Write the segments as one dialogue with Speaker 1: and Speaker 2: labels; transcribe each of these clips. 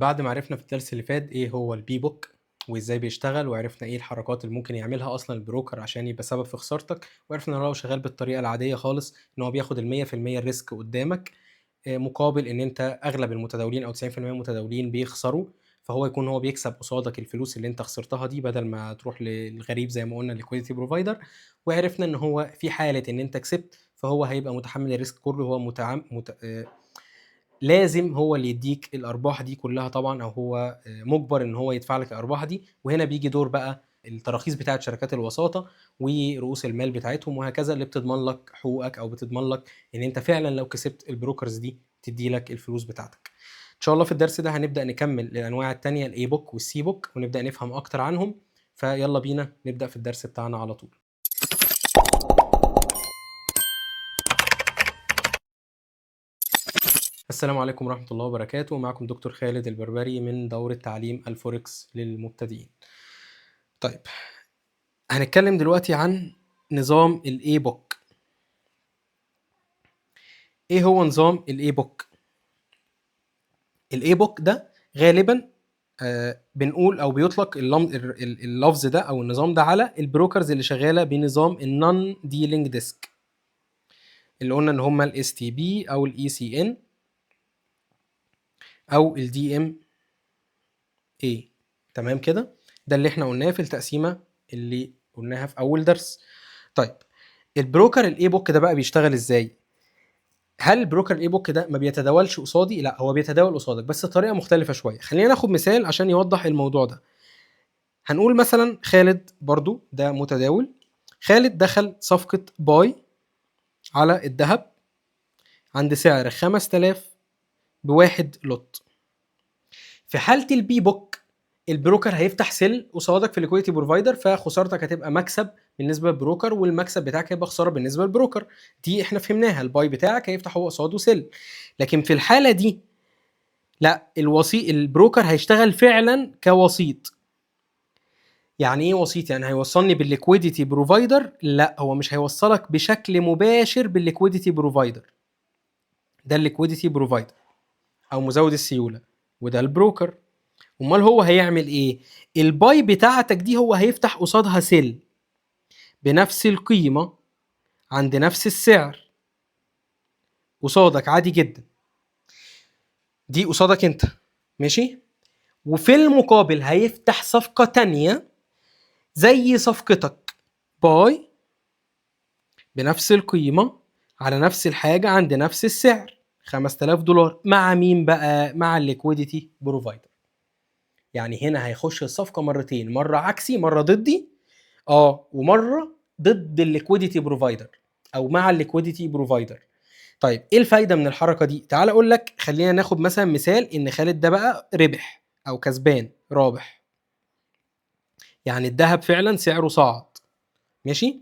Speaker 1: بعد ما عرفنا في الدرس اللي فات ايه هو البي بوك وازاي بيشتغل، وعرفنا ايه الحركات اللي ممكن يعملها اصلا البروكر عشان يبقى سبب في خسارتك، وعرفنا ان هو شغال بالطريقه العاديه خالص ان هو بياخد ال100% الريسك قدامك، مقابل ان انت اغلب المتداولين او 90% من المتداولين بيخسروا، فهو يكون هو بيكسب قصادك الفلوس اللي انت خسرتها دي بدل ما تروح للغريب زي ما قلنا liquidity بروفايدر. وعرفنا ان هو في حاله ان انت كسبت فهو هيبقى متحمل الريسك كله، هو لازم هو اللي يديك الارباح دي كلها طبعا، او هو مجبر ان هو يدفع لك الارباح دي. وهنا بيجي دور بقى التراخيص بتاعه شركات الوساطه ورؤوس المال بتاعتهم وهكذا، اللي بتضمن لك حقوقك او بتضمن لك ان انت فعلا لو كسبت البروكرز دي تدي لك الفلوس بتاعتك. ان شاء الله في الدرس ده هنبدا نكمل الانواع الثانيه، الاي بوك والسي بوك، ونبدا نفهم اكتر عنهم. فيلا بينا نبدا في الدرس بتاعنا على طول. السلام عليكم ورحمة الله وبركاته، معكم دكتور خالد البربري من دورة تعليم الفوركس للمبتدئين. طيب، هنتكلم دلوقتي عن نظام الاي بوك. ايه هو نظام الاي بوك؟ الاي بوك ده غالبا بنقول او بيطلق اللفظ ده او النظام ده على البروكرز اللي شغاله بنظام النون ديلينج ديسك، اللي قلنا ان هم الاس تي بي او الاي سي ان او الدي ام اي. تمام كده، ده اللي احنا قلناه في التقسيمه اللي قلناها في اول درس. طيب، البروكر الاي بوك ده بقى بيشتغل ازاي؟ هل البروكر الاي بوك ده ما بيتداولش قصادي؟ لا، هو بيتداول قصادك بس بطريقه مختلفه شويه. خلينا ناخد مثال عشان يوضح الموضوع ده. هنقول مثلا خالد، برضو ده متداول. خالد دخل صفقه باي على الذهب عند سعر 5000 بواحد لوت. في حاله البي بوك البروكر هيفتح سيل قصادك في الليكويديتي بروفايدر، فخسارتك هتبقى مكسب بالنسبه للبروكر والمكسب بتاعك هيبقى خساره بالنسبه للبروكر. دي احنا فهمناها، الباي بتاعك هيفتح هو قصاده سيل. لكن في الحاله دي لا، البروكر هيشتغل فعلا كوسيط. يعني ايه وسيط؟ يعني هيوصلني بالليكويديتي بروفايدر؟ لا، هو مش هيوصلك بشكل مباشر بالليكويديتي بروفايدر. ده الليكويديتي بروفايدر او مزود السيوله، وده البروكر. امال هو هيعمل ايه؟ الباي بتاعتك دي هو هيفتح قصادها سيل بنفس القيمه عند نفس السعر قصادك عادي جدا. دي قصادك انت، ماشي. وفي المقابل هيفتح صفقه تانية زي صفقتك باي بنفس القيمه على نفس الحاجه عند نفس السعر $5000. مع مين بقى؟ مع الليكويديتي بروفايدر. يعني هنا هيخش الصفقه مرتين، مره عكسي، مره ضدي، ومره ضد الليكويديتي بروفايدر او مع الليكويديتي بروفايدر. طيب، ايه الفايده من الحركه دي؟ تعال اقول لك. خلينا ناخد مثلا مثال ان خالد ده بقى ربح او كسبان رابح، يعني الذهب فعلا سعره صعد، ماشي.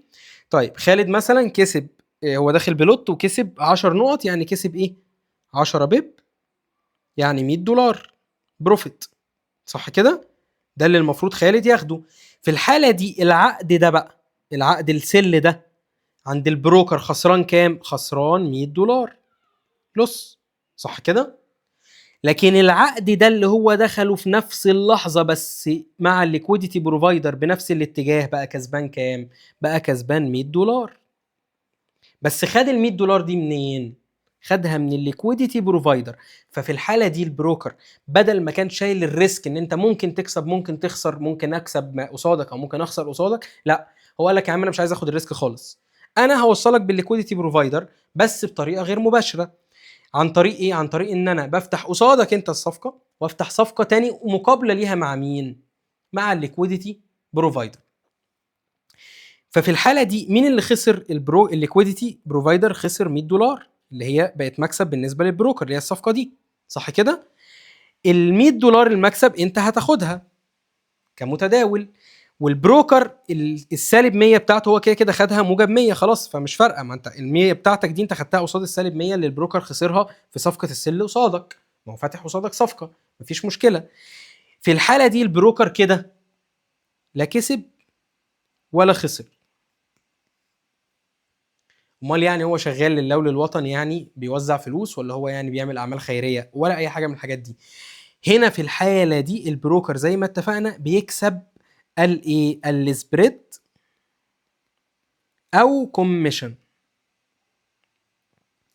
Speaker 1: طيب، خالد مثلا كسب، هو داخل بلوت وكسب 10 نقط، يعني كسب ايه؟ 10 بيب، يعني $100 بروفيت، صح كده؟ ده اللي المفروض خالد ياخده. في الحاله دي العقد ده بقى، العقد السل ده عند البروكر خسران كام؟ خسران $100 لص، صح كده؟ لكن العقد ده اللي هو دخله في نفس اللحظة بس مع الليكويديتي بروفايدر بنفس الاتجاه، بقى كسبان كام؟ بقى كسبان $100. بس خد $100 دي منين؟ خدها من الليكويديتي بروفايدر. ففي الحالة دي البروكر بدل ما كان شايل الريسك ان انت ممكن تكسب ممكن تخسر، ممكن اكسب ما قصادك او ممكن اخسر قصادك، لا، هو قال لك يا عم انا مش عايز اخد الريسك خالص، انا هوصلك بالليكويديتي بروفايدر بس بطريقة غير مباشرة. عن طريق ايه؟ عن طريق ان انا بفتح قصادك انت الصفقه وافتح صفقه تاني مقابله ليها مع مين؟ مع الليكويديتي بروفايدر. ففي الحاله دي مين اللي خسر؟ الليكويديتي بروفايدر خسر $100 اللي هي بقت مكسب بالنسبه للبروكر اللي هي الصفقه دي، صح كده؟ $100 المكسب انت هتاخدها كمتداول، والبروكر السالب 100 بتاعته هو كده كده خدها موجب 100 خلاص، فمش فارقه. ما انت ال 100 بتاعتك دي انت خدتها قصاد السالب 100 اللي البروكر خسرها في صفقه السل قصادك، ما هو فاتح قصادك صفقه، مفيش مشكله. في الحاله دي البروكر كده لا كسب ولا خسر. امال يعني هو شغال لله وللوطن؟ يعني بيوزع فلوس ولا هو يعني بيعمل اعمال خيريه ولا اي حاجه من الحاجات دي؟ هنا في الحالة دي البروكر زي ما اتفقنا بيكسب الايه؟ السبريد او كوميشن.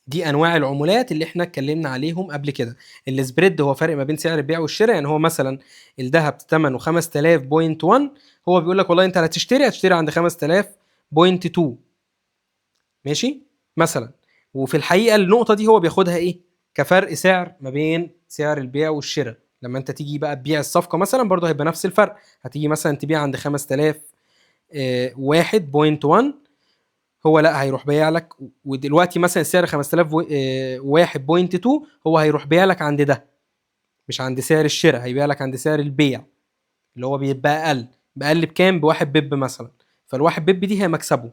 Speaker 1: دي انواع العمولات اللي احنا اتكلمنا عليهم قبل كده. السبريد هو فرق ما بين سعر البيع والشراء، يعني هو مثلا الذهب ثمنه 5000.1، هو بيقول لك والله انت هتشتري عند 5000.2، ماشي مثلا. وفي الحقيقه النقطه دي هو بياخدها ايه؟ كفرق سعر ما بين سعر البيع والشراء. لما انت تيجي بقى تبيع الصفقه مثلا برضه هيبقى نفس الفرق، هتيجي مثلا تبيع عند 5000 1.1، هو لا هيروح بيع لك، ودلوقتي مثلا السعر 5001.2، هو هيروح بيع لك عند ده، مش عند سعر الشراء، هيبيع لك عند سعر البيع اللي هو بيبقى اقل بكام؟ بواحد بيب مثلا. فالواحد بيب دي هي مكسبه.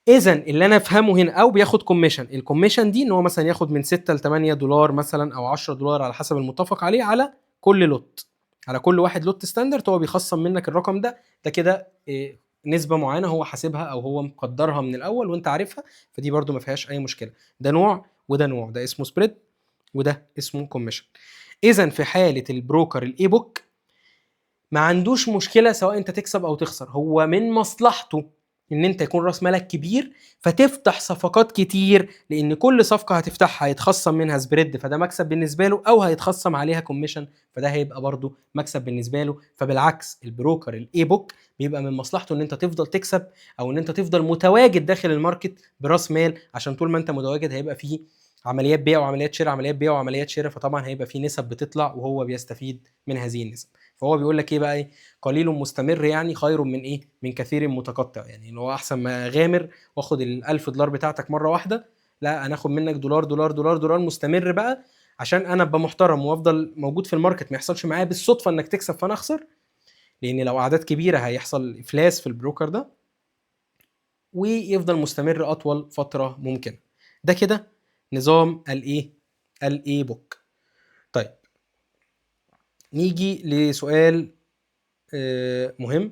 Speaker 1: اذا اللي انا افهمه هنا، او بياخد كوميشن، الكوميشن دي ان هو مثلا ياخد من 6 ل 8 دولار مثلا او 10 دولار على حسب المتفق عليه على كل لوت، على كل واحد لوت ستاندرد هو بيخصم منك الرقم ده. ده كده نسبة معينة هو حاسبها او هو مقدرها من الاول وانت عارفها، فدي برضو ما فيهاش اي مشكلة. ده نوع وده نوع، ده اسمه سبريد وده اسمه كوميشن. اذا في حالة البروكر الاي بوك ما عندوش مشكله سواء انت تكسب او تخسر، هو من مصلحته ان انت يكون راس مالك كبير فتفتح صفقات كتير، لان كل صفقه هتفتحها هيتخصم منها سبريد، فده مكسب بالنسبه له، او هيتخصم عليها كوميشن، فده هيبقى برضه مكسب بالنسبه له. فبالعكس البروكر الاي بوك بيبقى من مصلحته ان انت تفضل تكسب، او ان انت تفضل متواجد داخل الماركت براس مال، عشان طول ما انت متواجد هيبقى فيه عمليات بيع وعمليات شراء، عمليات بيع وعمليات شراء، فطبعا هيبقى فيه نسب بتطلع وهو بيستفيد من هذه النسب. فهو بيقول لك ايه بقى؟ ايه؟ قليل مستمر يعني خير من ايه؟ من كثير متقطع. يعني ان هو احسن ما اغامر واخد ال1000 دولار بتاعتك مره واحده، لا انا اخد منك دولار دولار دولار دولار مستمر بقى، عشان انا ابقى محترم وافضل موجود في الماركت، ما يحصلش معايا بالصدفه انك تكسب فانا اخسر، لان لو اعداد كبيره هيحصل افلاس في البروكر ده، ويفضل مستمر اطول فتره ممكنه. ده كده نظام الاي بوك. طيب نيجي لسؤال مهم.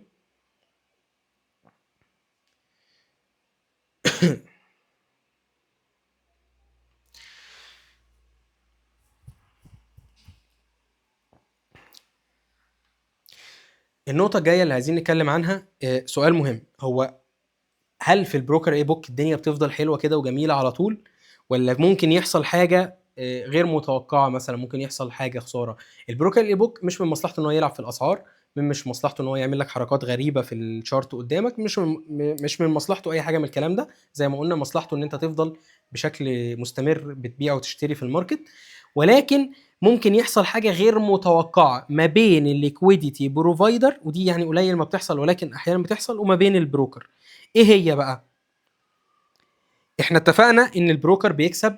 Speaker 1: النقطة الجاية اللي عايزين نتكلم عنها سؤال مهم، هو هل في البروكر اي بوك الدنيا بتفضل حلوة كده وجميلة على طول، ولا ممكن يحصل حاجة غير متوقعة؟ مثلا ممكن يحصل حاجة خسارة. البروكر اي بوك مش من مصلحته ان هو يلعب في الاسعار، مش مصلحته ان هو يعمل لك حركات غريبة في الشارت قدامك، مش من مصلحته اي حاجة من الكلام ده. زي ما قلنا مصلحته ان انت تفضل بشكل مستمر بتبيع وتشتري في الماركت، ولكن ممكن يحصل حاجه غير متوقعه ما بين الليكويديتي بروفايدر، ودي يعني قليل ما بتحصل ولكن احيانا بتحصل، وما بين البروكر. ايه هي بقى؟ احنا اتفقنا ان البروكر بيكسب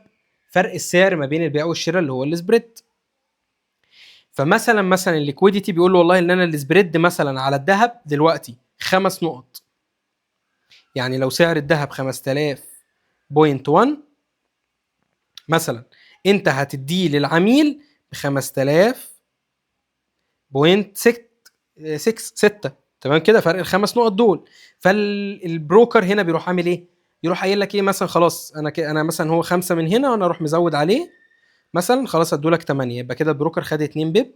Speaker 1: فرق السعر ما بين البيع والشراء اللي هو السبريد. فمثلا الليكويديتي بيقول له والله ان انا السبريد مثلا على الذهب دلوقتي 5 نقط، يعني لو سعر الذهب 5000.1 مثلا، انت هتديه للعميل ب 5000.6، تمام كده، فرق ال5 نقط دول. فالبروكر هنا بيروح عامل ايه؟ يروح قايل لك ايه مثلا؟ خلاص انا مثلا هو 5 من هنا وانا اروح مزود عليه مثلا، خلاص ادولك 8، يبقى كده البروكر خد 2 بيب،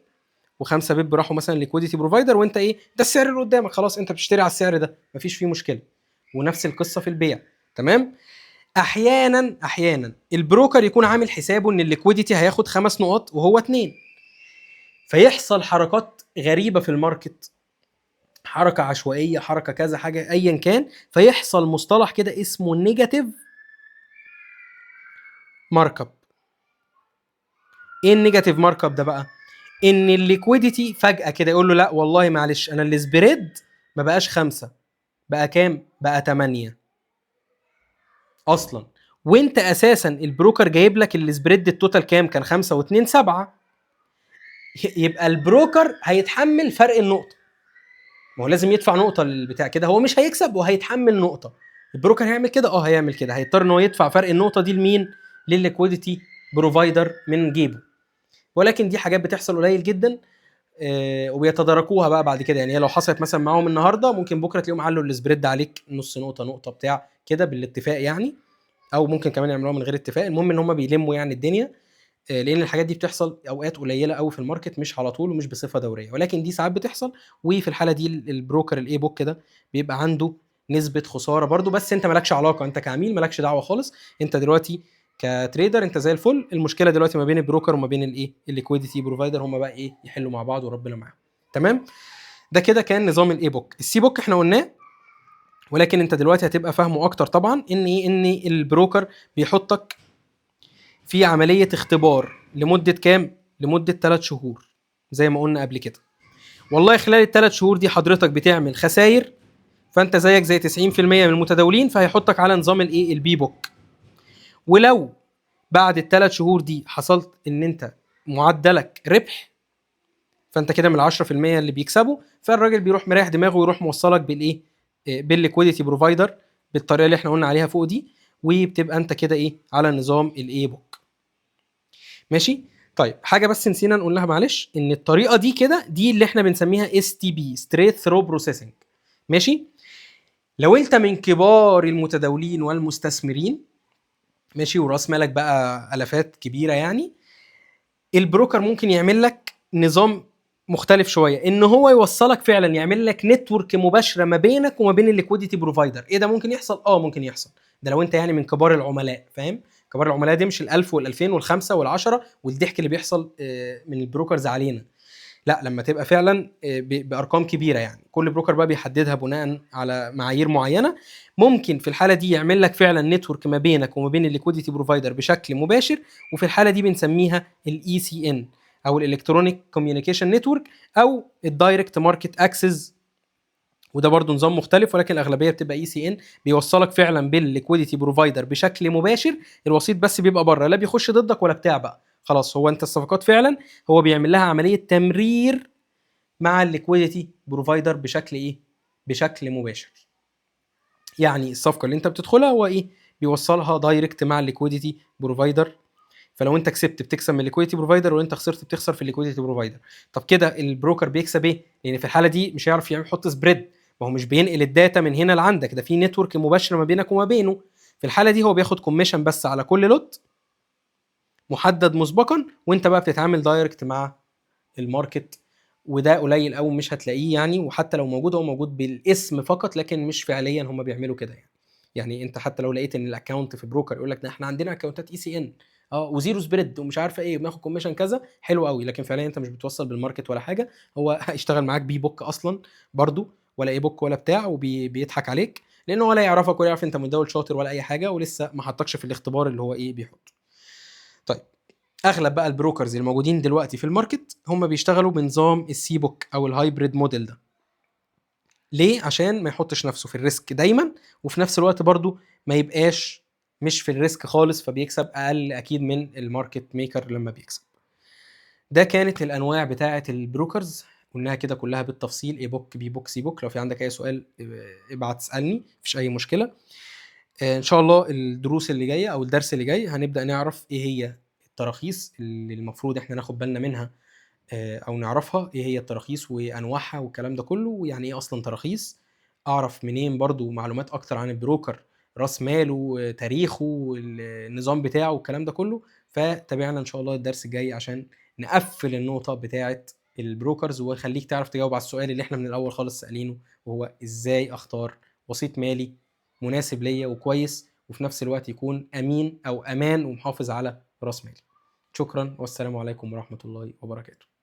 Speaker 1: و5 بيب راحوا مثلا ليكويديتي بروفايدر، وانت ايه؟ ده السعر اللي قدامك، خلاص انت بتشتري على السعر ده، مفيش فيه مشكله. ونفس القصه في البيع، تمام. احيانا البروكر يكون عامل حسابه ان الليكويديتي هياخد 5 نقط وهو 2، فيحصل حركات غريبه في الماركت، حركه عشوائيه، حركه كذا حاجه ايا كان، فيحصل مصطلح كده اسمه نيجاتيف مارك اب. ايه النيجاتيف مارك اب ده بقى؟ ان الليكويديتي فجاه كده يقول له لا والله معلش انا السبريد ما بقاش 5، بقى كام؟ بقى 8 اصلا، وانت اساسا البروكر جايب لك السبريد التوتال كام؟ كان 5 و2 7، يبقى البروكر هيتحمل فرق النقطه، ما هو لازم يدفع نقطه للبتاع كده، هو مش هيكسب وهيتحمل نقطه. البروكر هيعمل كده؟ هيعمل كده، هيضطر ان هو يدفع فرق النقطه دي لمين؟ للليكويديتي بروفايدر من جيبه. ولكن دي حاجات بتحصل قليل جدا، وبيتداركوها بقى بعد كده. يعني هي لو حصلت مثلا معاهم النهارده، ممكن بكره تلاقيهم علوا السبريد عليك نص نقطه، نقطه بتاع كده بالاتفاق يعني، او ممكن كمان يعملوها من غير اتفاق. المهم ان هم بيلموا يعني الدنيا. لان الحاجات دي بتحصل اوقات قليله قوي في الماركت، مش على طول ومش بصفه دوريه، ولكن دي ساعات بتحصل. وفي الحاله دي البروكر الاي بوك ده بيبقى عنده نسبه خساره برضو، بس انت مالكش علاقه، انت كعميل مالكش دعوه خالص. انت دلوقتي كتريدر انت زي الفل. المشكله دلوقتي ما بين البروكر وما بين الايه الليكويديتي بروفايدر، هم بقى ايه يحلوا مع بعض وربنا معاهم. تمام. ده كده كان نظام الاي بوك. السي بوك احنا قلناه، ولكن انت دلوقتي هتبقى فاهمه اكتر طبعا. ان ايه؟ ان البروكر بيحطك في عمليه اختبار لمده كام؟ لمده 3 شهور زي ما قلنا قبل كده. والله خلال ال3 شهور دي حضرتك بتعمل خسائر، فانت زيك زي 90% من المتداولين، فهيحطك على نظام الايه البي بوك. ولو بعد ال3 شهور دي حصلت ان انت معدلك ربح، فانت كده من ال10% اللي بيكسبوا، فالراجل بيروح مريح دماغه ويروح موصلك بالايه بالليكويديتي بروفايدر بالطريقه اللي احنا قلنا عليها فوق دي، وبتبقى انت كده ايه على نظام الاي بوك. ماشي. طيب حاجه بس نسينا نقول لها معلش، ان الطريقه دي كده دي اللي احنا بنسميها اس تي بي ستريت ثرو بروسيسنج. ماشي. لو انت من كبار المتداولين والمستثمرين، ماشي، وراس مالك بقى الافات كبيره يعني، البروكر ممكن يعمل لك نظام مختلف شويه، ان هو يوصلك فعلا، يعمل لك نتورك مباشره ما بينك وما بين الليكويديتي بروفايدر. ايه ده ممكن يحصل؟ ممكن يحصل. ده لو انت يعني من كبار العملاء، فاهم؟ كبار العملاء دي مش ال1000 وال2000 وال5 وال10 والضحك اللي بيحصل من البروكرز علينا. لا، لما تبقى فعلا بارقام كبيره يعني، كل بروكر بقى بيحددها بناء على معايير معينه. ممكن في الحاله دي يعمل لك فعلا نتورك ما بينك وما بين الليكويديتي بروفايدر بشكل مباشر، وفي الحاله دي بنسميها الاي سي ان او الالكترونيك كوميونيكيشن نتورك، او الدايركت ماركت اكسس. وده برضو نظام مختلف، ولكن الاغلبيه بتبقى اي سي ان، بيوصلك فعلا بالليكويديتي بروفايدر بشكل مباشر. الوسيط بس بيبقى بره، لا بيخش ضدك ولا بتاع بقى، خلاص هو انت الصفقات فعلا هو بيعمل لها عمليه تمرير مع الليكويديتي بروفايدر بشكل ايه؟ بشكل مباشر. يعني الصفقه اللي انت بتدخلها هو ايه؟ بيوصلها دايركت مع الليكويديتي بروفايدر. فلو انت كسبت بتكسب من الليكويديتي بروفايدر، ولو انت خسرت بتخسر في الليكويديتي بروفايدر. طب كده البروكر بيكسب ايه؟ لان في الحاله دي مش هيعرف يحط سبريد، ما هو مش بينقل الداتا من هنا لعندك، ده في نتورك مباشره ما بينك وما بينه. في الحاله دي هو بياخد كوميشن بس على كل لوت محدد مسبقا، وانت بقى بتتعامل دايركت مع الماركت. وده قليل قوي مش هتلاقيه يعني، وحتى لو موجود هو موجود بالاسم فقط، لكن مش فعليا هم بيعملوا كده يعني. يعني انت حتى لو لقيت ان الاكونت في بروكر يقول لك ده احنا عندنا اكونتات اي سي ان وزيرو سبريد ومش عارفه ايه وبناخد كوميشن كذا، حلو قوي، لكن فعليا انت مش بتوصل بالماركت ولا حاجه. هو هيشتغل معاك بي بوك اصلا برضو، ولا اي بوك ولا بتاع، وبيضحك عليك، لانه ولا يعرفك ولا يعرف انت متداول شاطر ولا اي حاجه، ولسه ما حطكش في الاختبار اللي هو ايه بيحط. طيب اغلب بقى البروكرز الموجودين دلوقتي في الماركت هم بيشتغلوا بنظام السي بوك او الهايبريد موديل ده. ليه؟ عشان ما يحطش نفسه في الريسك دايما، وفي نفس الوقت برضو ما يبقاش مش في الريسك خالص، فبيكسب اقل اكيد من الماركت ميكر لما بيكسب. ده كانت الانواع بتاعه البروكرز، قلناها كده كلها بالتفصيل، اي بوك بي بوك سي بوك. لو في عندك اي سؤال ابعت اسالني، مفيش اي مشكله. ان شاء الله الدروس اللي جايه او الدرس اللي جاي هنبدا نعرف ايه هي التراخيص اللي المفروض احنا ناخد بالنا منها، او نعرفها ايه هي التراخيص وانواعها والكلام ده كله، ويعني ايه اصلا تراخيص. اعرف منين برضو معلومات اكتر عن البروكر، راس ماله، تاريخه، النظام بتاعه والكلام ده كله. فتابعنا ان شاء الله الدرس الجاي عشان نقفل النقطه بتاعه البروكرز، وخليك تعرف تجاوب على السؤال اللي احنا من الاول خالص سالينه، وهو ازاي اختار وسيط مالي مناسب ليا وكويس، وفي نفس الوقت يكون امين او امان ومحافظ على راس مالي. شكرا والسلام عليكم ورحمه الله وبركاته.